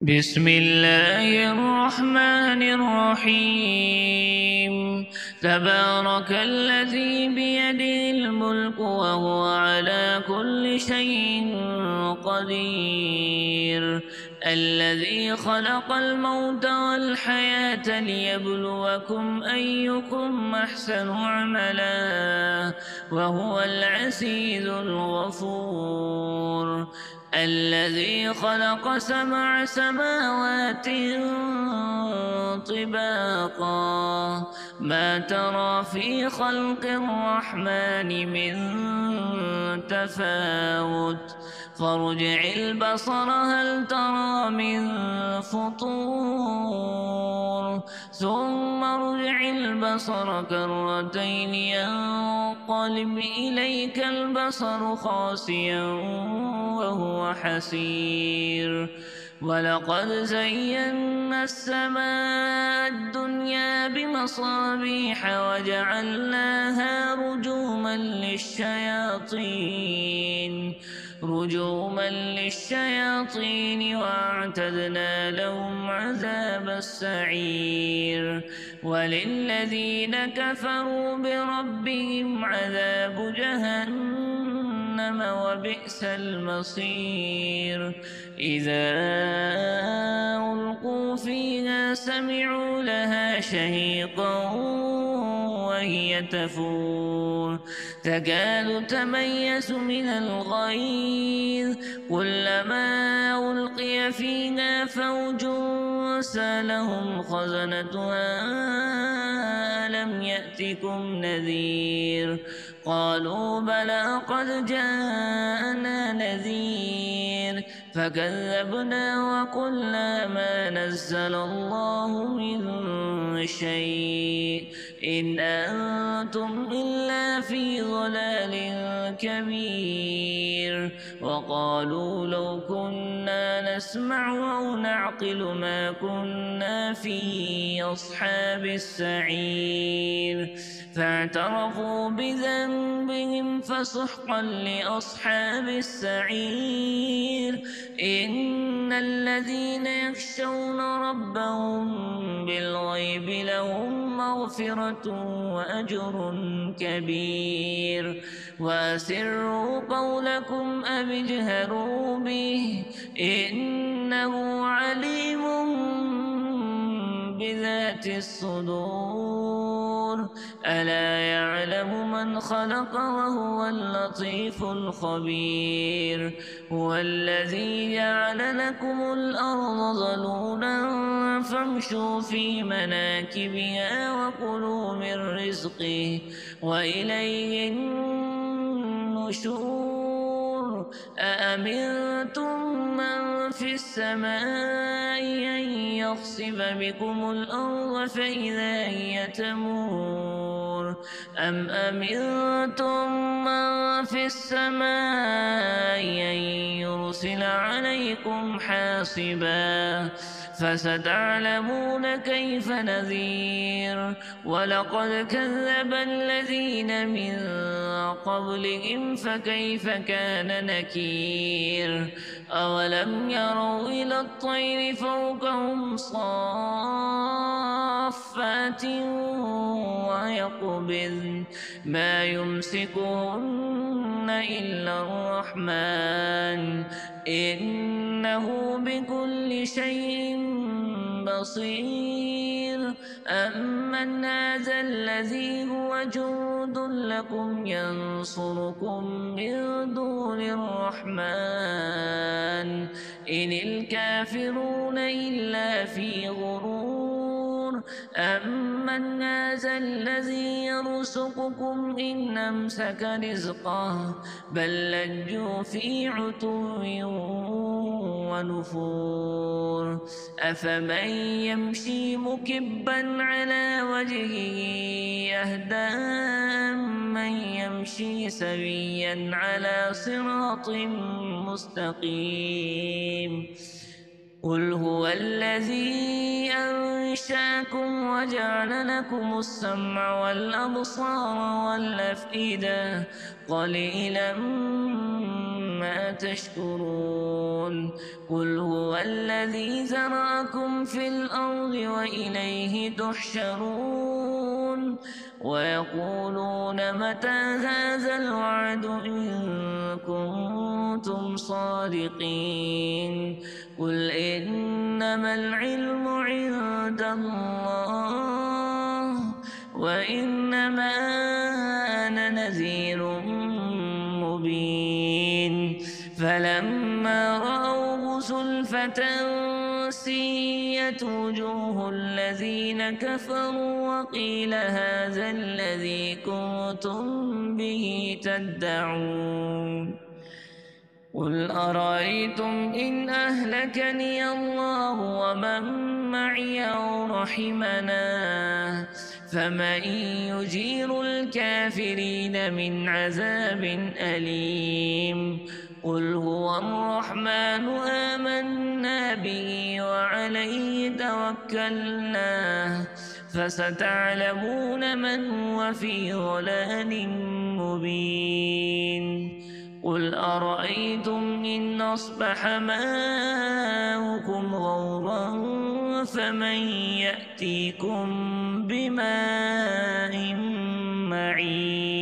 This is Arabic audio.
بسم الله الرحمن الرحيم. تبارك الذي بيده الملك وهو على كل شيء قدير، الذي خلق الموت والحياة ليبلوكم أيكم أحسن عملا وهو العزيز الغفور. الذي خلق 7 سماوات طباقا، ما ترى في خلق الرحمن من تفاوت، فارجع البصر هل ترى من فطور، ثم ارجع البصر كرتين ينقلب إليك البصر خاسئا وهو حسير. ولقد زينا السماء الدنيا بمصابيح وجعلناها رجوما للشياطين وأعتدنا لهم عذاب السعير. وللذين كفروا بربهم عذاب جهنم وبئس المصير. إذا ألقوا فيها سمعوا لها شهيقا وهي تفور، تكاد تميز من الغيظ، كلما ألقي فيها فوج سألهم خزنتها ألم يأتكم نذير، قالوا بلى قد جاءنا نذير، فكذبنا وقلنا ما نزل الله من شيء إن أنتم إلا في ضلال كبير. وقالوا لو كنا نسمع أو نعقل ما كنا في أصحاب السعير، فاعترفوا بذنبهم فسحقا لأصحاب السعير. إن الذين يخشون ربهم بالغيب لهم مغفرة وأجر كبير. وأسروا قولكم أو اجهروا به إنه عليم بذات الصدور. ألا يعلم من خلق وهو اللطيف الخبير. هو الذي جعل لكم الأرض ذلولا فامشوا في مناكبها وكلوا من رزقه وإليه النشور. أأمنتم من في السماء أن يخسف بكم الأرض فإذا هي تمور، أم أمنتم من في السماء أن يرسل عليكم حاصبا، فستعلمون كيف نذير. ولقد كذب الذين من قبلهم فكيف كان نكير. أولم يروا إلى الطير فوقهم صافات ويقبضن ما يمسكهن إلا الرحمن إنه بكل شيء بصير. أمن هذا الذي هو جند لكم ينصركم من دون الرحمن إن الكافرون إلا في غرور. أمن هذا الذي يرزقكم إن أمسك رزقه بل لجوا في عتو ونفور. أفمن يمشي مكبا على وجهه أهدى أمن يمشي سويا على صراط مستقيم. قل هو الذي أنشاكم وجعل لكم السمع والأبصار والأفئدة قليلا ما تشكرون قل هو الذي زرعكم في الأرض وإليه تحشرون ويقولون متى هذا الوعد إن كنتم صادقين قل إنما العلم عند الله وإنما أنا نذير مبين فلما رأوه زلفة سيئت وجوه الذين كفروا وقيل هذا الذي كنتم به تدعون قل أرأيتم إن أهلكني الله ومن معي أو رحمنا فمن يجير الكافرين من عذاب أليم قل هو الرحمن آمنا به وعليه توكلنا فستعلمون من هو في ضلال مبين قل أرأيتم إن أصبح ماؤكم غورا فمن يأتيكم بماء معين